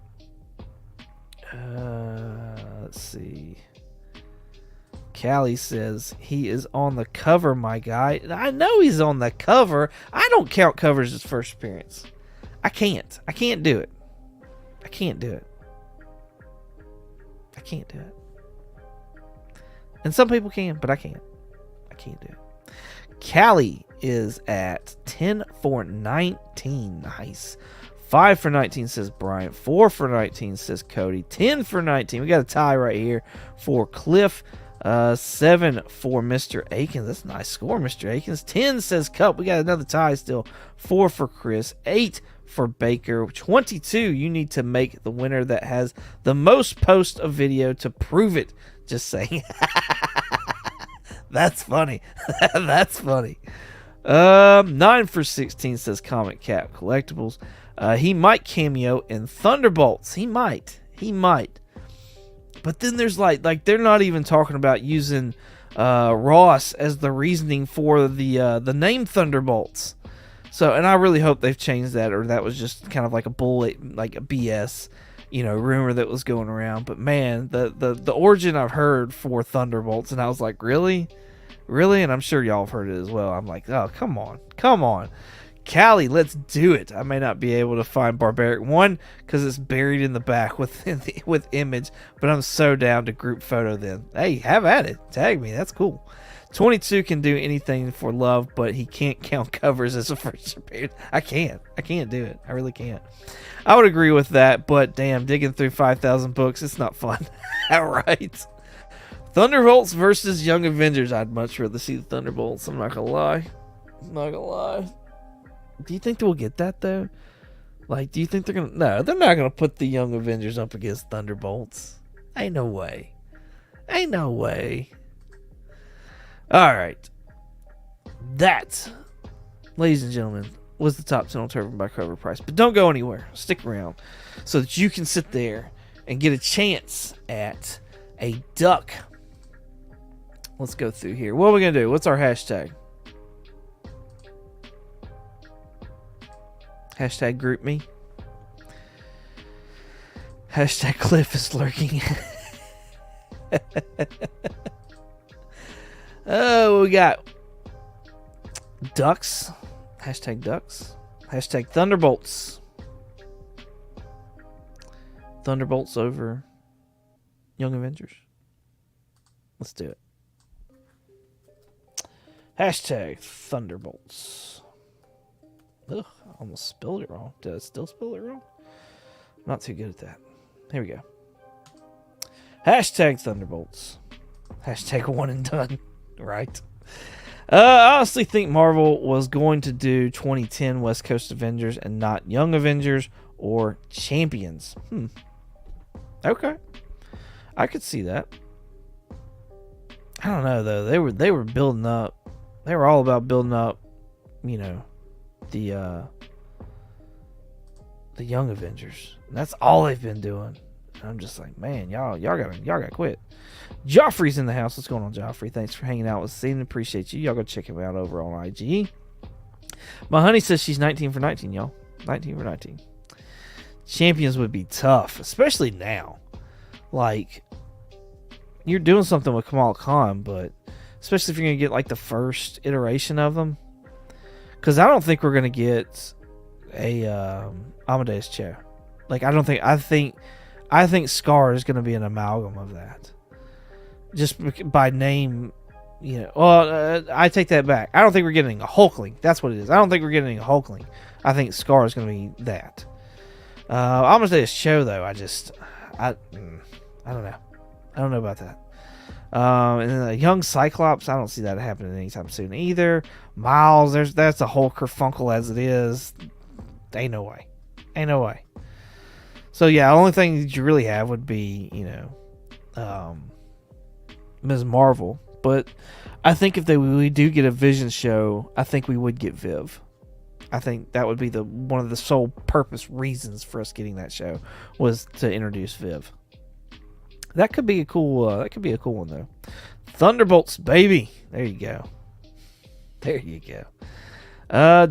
Let's see. Callie says he is on the cover, my guy. I know he's on the cover. I don't count covers as first appearance. I can't do it. I can't do it. And some people can, but I can't. I can't do it. Callie is at 10 for 19. Nice. 5 for 19 says Brian. 4 for 19 says Cody. 10 for 19. We got a tie right here for Cliff. 7 for Mr. Akins. That's a nice score, Mr. Akins. 10 says Cup. We got another tie still. 4 for Chris. 8 for Baker. 22. You need to make the winner that has the most posts of video to prove it. Just saying. That's funny. That's funny. 9 for 16 says Comic Cap Collectibles. He might cameo in Thunderbolts. He might. But then there's like they're not even talking about using Ross as the reasoning for the name Thunderbolts. So, and I really hope they've changed that, or that was just kind of like a bullet, like a BS. rumor that was going around. But man, the origin I've heard for Thunderbolts, and I was like, really? And I'm sure y'all have heard it as well. I'm like, oh, come on. Callie, let's do it. I may not be able to find Barbaric 1 because it's buried in the back with image, but I'm so down to group photo then. Hey, have at it. Tag me. That's cool. 22 can do anything for love, but he can't count covers as a first appearance. I can't do it. I really can't. I would agree with that, but damn, digging through 5,000 books, it's not fun. All right. Thunderbolts versus Young Avengers. I'd much rather see the Thunderbolts. I'm not gonna lie. Do you think that we'll get that though? Like, do you think they're gonna? No, they're not gonna put the Young Avengers up against Thunderbolts. Ain't no way. All right. That, ladies and gentlemen, was the top 10 on Turban by cover price. But don't go anywhere. Stick around so that you can sit there and get a chance at a duck. Let's go through here. What are we gonna do? What's our hashtag? Hashtag group me. Hashtag Cliff is lurking. Oh, we got ducks. Hashtag ducks. Hashtag Thunderbolts. Thunderbolts over Young Avengers. Let's do it. Hashtag Thunderbolts. Ugh, I almost spelled it wrong. Did I still spell it wrong? I'm not too good at that. Here we go. Hashtag Thunderbolts. Hashtag one and done. Right. I honestly think Marvel was going to do 2010 West Coast Avengers and not Young Avengers or Champions. Okay. I could see that. I don't know though. They were building up. They were all about building up, the Young Avengers. And that's all they've been doing. And I'm just like, man, y'all gotta quit. Joffrey's in the house. What's going on, Joffrey? Thanks for hanging out with us. Appreciate you. Y'all go check him out over on IG. My honey says she's 19 for 19, y'all. 19 for 19. Champions would be tough, especially now. Like, you're doing something with Kamala Khan, but especially if you're going to get like the first iteration of them. Because I don't think we're going to get a Amadeus Cho. Like, I think Scar is going to be an amalgam of that. Just by name, I take that back. I don't think we're getting a Hulkling. That's what it is. I don't think we're getting a Hulkling. I think Scar is going to be that. Amadeus Cho, though, I don't know. I don't know about that. And then a young Cyclops, I don't see that happening anytime soon either. Miles, that's a whole kerfunkel as it is. Ain't no way. So yeah, the only thing that you really have would be, Ms. Marvel. But I think if we do get a Vision show, I think we would get Viv. I think that would be one of the sole purpose reasons for us getting that show was to introduce Viv. That could be a cool one though. Thunderbolts, baby. There you go.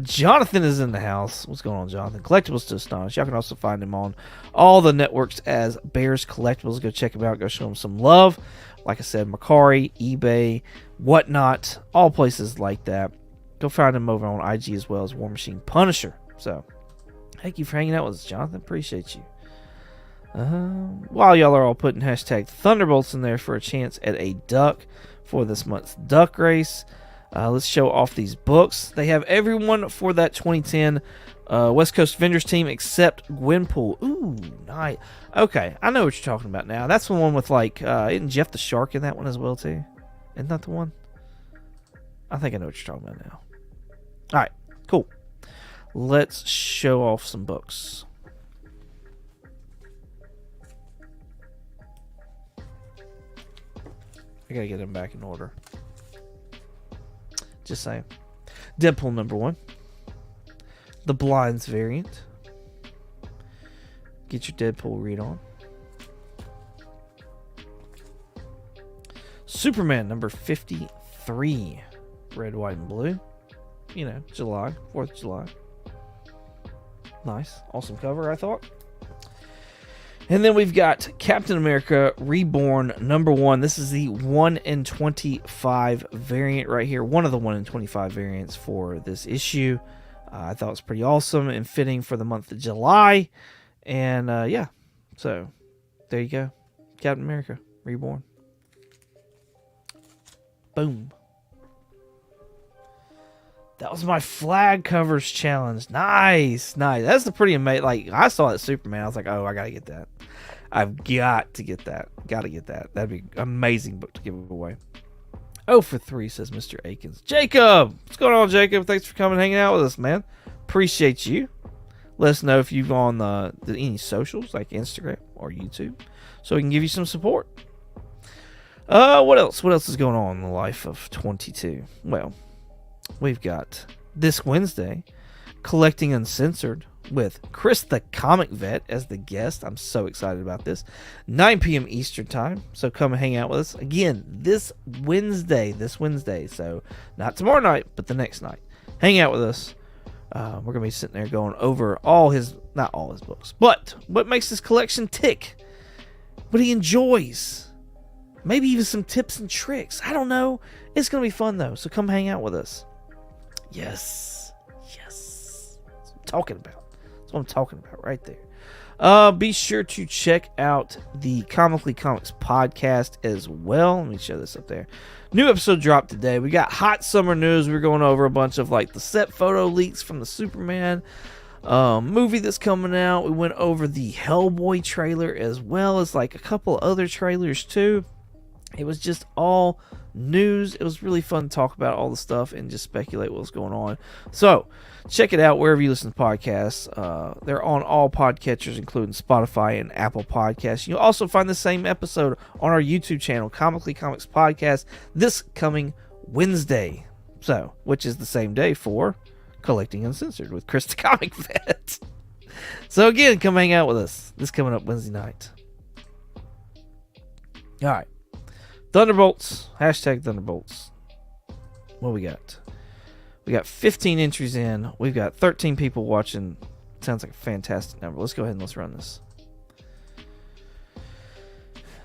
Jonathan is in the house. What's going on, Jonathan? Collectibles to Astonish. Y'all can also find him on all the networks as Bears Collectibles. Go check him out. Go show him some love. Like I said, Mercari, eBay, whatnot, all places like that. Go find him over on IG as well as War Machine Punisher. So, thank you for hanging out with us, Jonathan. Appreciate you. While y'all are all putting hashtag Thunderbolts in there for a chance at a duck for this month's duck race, let's show off these books. They have everyone for that 2010 West Coast Avengers team except Gwenpool. Ooh, nice. Okay, I know what you're talking about now. That's the one with isn't Jeff the Shark in that one as well too? Isn't that the one? I think I know what you're talking about now. All right, cool. Let's show off some books. I gotta get them back in order. Just saying. Deadpool #1. The Blinds variant. Get your Deadpool read on. Superman #53. Red, white, and blue. July. 4th of July. Nice. Awesome cover, I thought. And then we've got Captain America Reborn #1. This is the 1 in 25 variant right here. One of the 1 in 25 variants for this issue. I thought it was pretty awesome and fitting for the month of July. And yeah, so there you go. Captain America Reborn. Boom. That was my flag covers challenge. Nice. That's the pretty amazing. Like, I saw that Superman. I was like, oh, I got to get that. I've got to get that. Got to get that. That'd be an amazing book to give away. 0 for 3, says Mr. Akins. Jacob! What's going on, Jacob? Thanks for coming and hanging out with us, man. Appreciate you. Let us know if you've on any socials, like Instagram or YouTube, so we can give you some support. What else? What else is going on in the life of 22? Well, we've got this Wednesday, Collecting Uncensored with Chris the Comic Vet as the guest. I'm so excited about this. 9 p.m. Eastern Time. So come and hang out with us. Again, this Wednesday. So not tomorrow night, but the next night. Hang out with us. We're going to be sitting there going over not all his books, but what makes his collection tick. What he enjoys. Maybe even some tips and tricks. I don't know. It's going to be fun, though. So come hang out with us. Yes. That's what I'm talking about. That's what I'm talking about right there. Be sure to check out the Comically Comics podcast as well. Let me show this up there. New episode dropped today. We got hot summer news. We're going over a bunch of like the set photo leaks from the Superman movie that's coming out. We went over the Hellboy trailer as well as like a couple other trailers too. It was just all news. It was really fun to talk about all the stuff and just speculate what's going on. So check it out wherever you listen to podcasts. They're on all podcatchers, including Spotify and Apple Podcasts. You'll also find the same episode on our YouTube channel, Comically Comics Podcast, this coming Wednesday. So, which is the same day for Collecting Uncensored with Chris the Comic Vet. So again, come hang out with us. This coming up Wednesday night. All right. Thunderbolts. Hashtag Thunderbolts. What we got? We got 15 entries in. We've got 13 people watching. Sounds like a fantastic number. Let's go ahead and let's run this.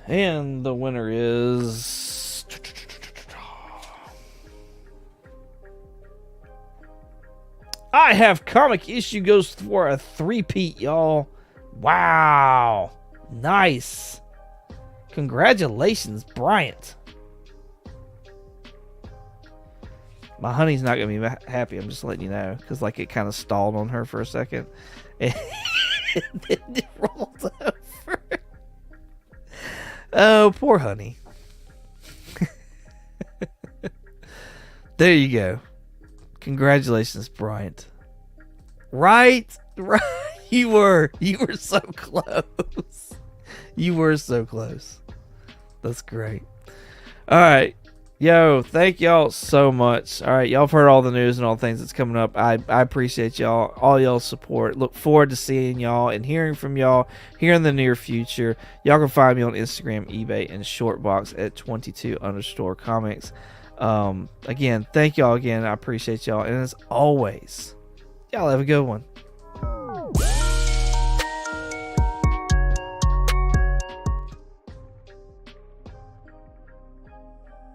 And the winner is... I Have Comic Issue goes for a 3-peat, y'all. Wow. Nice. Congratulations, Bryant. My honey's not going to be happy. I'm just letting you know. Because like it kind of stalled on her for a second. And then it rolled over. Oh, poor honey. There you go. Congratulations, Bryant. Right. You were so close. You were so close. That's great. All right. Yo, thank y'all so much. All right, y'all have heard all the news and all the things that's coming up. I appreciate y'all, all y'all's support. Look forward to seeing y'all and hearing from y'all here in the near future. Y'all can find me on Instagram, eBay, and Shortbox at 22_comics. Again, thank y'all again. I appreciate y'all. And as always, y'all have a good one.